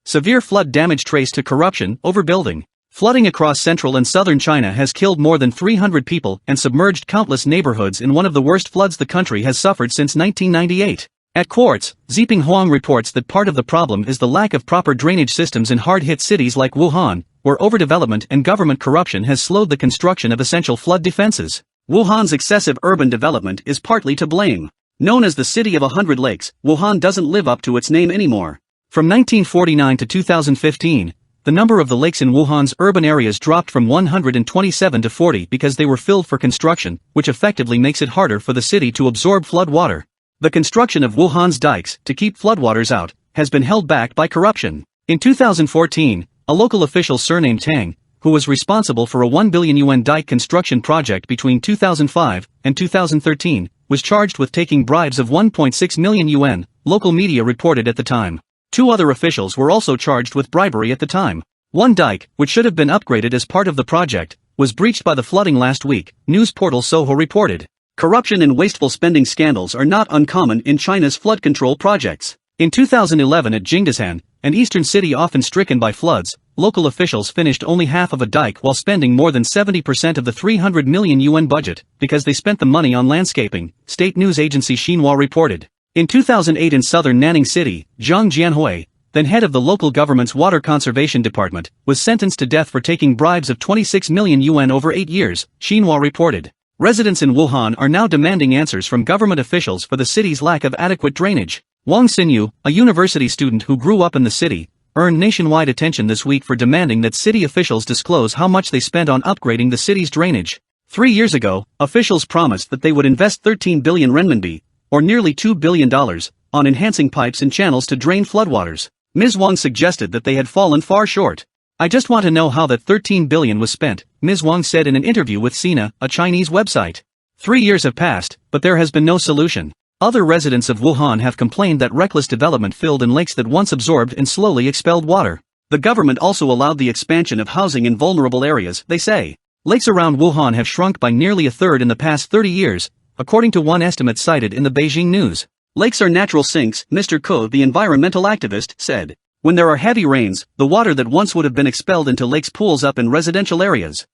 Severe flood damage traced to corruption, overbuilding. Flooding across central and southern China has killed more than 300 people and submerged countless neighborhoods in one of the worst floods the country has suffered since 1998. At Quartz, Zheping Huang reports that part of the problem is the lack of proper drainage systems in hard-hit cities like Wuhan, where overdevelopment and government corruption has slowed the construction of essential flood defenses. Wuhan's excessive urban development is partly to blame. Known as the City of 100 Lakes, Wuhan doesn't live up to its name anymore. From 1949 to 2015, the number of the lakes in Wuhan's urban areas dropped from 127 to 40 because they were filled for construction, which effectively makes it harder for the city to absorb flood water. The construction of Wuhan's dikes, to keep floodwaters out, has been held back by corruption. In 2014, a local official surnamed Tang, who was responsible for a 1 billion yuan dike construction project between 2005 and 2013, was charged with taking bribes of 1.6 million yuan, local media reported at the time. 2 other officials were also charged with bribery at the time. One dike, which should have been upgraded as part of the project, was breached by the flooding last week, news portal Soho reported. Corruption and wasteful spending scandals are not uncommon in China's flood control projects. In 2011 at Jingdezhan, an eastern city often stricken by floods, local officials finished only half of a dike while spending more than 70% of the 300 million yuan budget, because they spent the money on landscaping, state news agency Xinhua reported. In 2008 in southern Nanning City, Zhang Jianhui, then head of the local government's water conservation department, was sentenced to death for taking bribes of 26 million yuan over 8 years, Xinhua reported. Residents in Wuhan are now demanding answers from government officials for the city's lack of adequate drainage. Wang Xinyu, a university student who grew up in the city, earned nationwide attention this week for demanding that city officials disclose how much they spent on upgrading the city's drainage. 3 years ago, officials promised that they would invest 13 billion renminbi, or nearly $2 billion, on enhancing pipes and channels to drain floodwaters. Ms. Wang suggested that they had fallen far short. I just want to know how that 13 billion was spent, Ms. Wang said in an interview with Sina, a Chinese website. 3 years have passed, but there has been no solution. Other residents of Wuhan have complained that reckless development filled in lakes that once absorbed and slowly expelled water. The government also allowed the expansion of housing in vulnerable areas, they say. Lakes around Wuhan have shrunk by nearly a third in the past 30 years, according to one estimate cited in the Beijing news. Lakes are natural sinks, Mr. Ko, the environmental activist, said. When there are heavy rains, the water that once would have been expelled into lakes pools up in residential areas.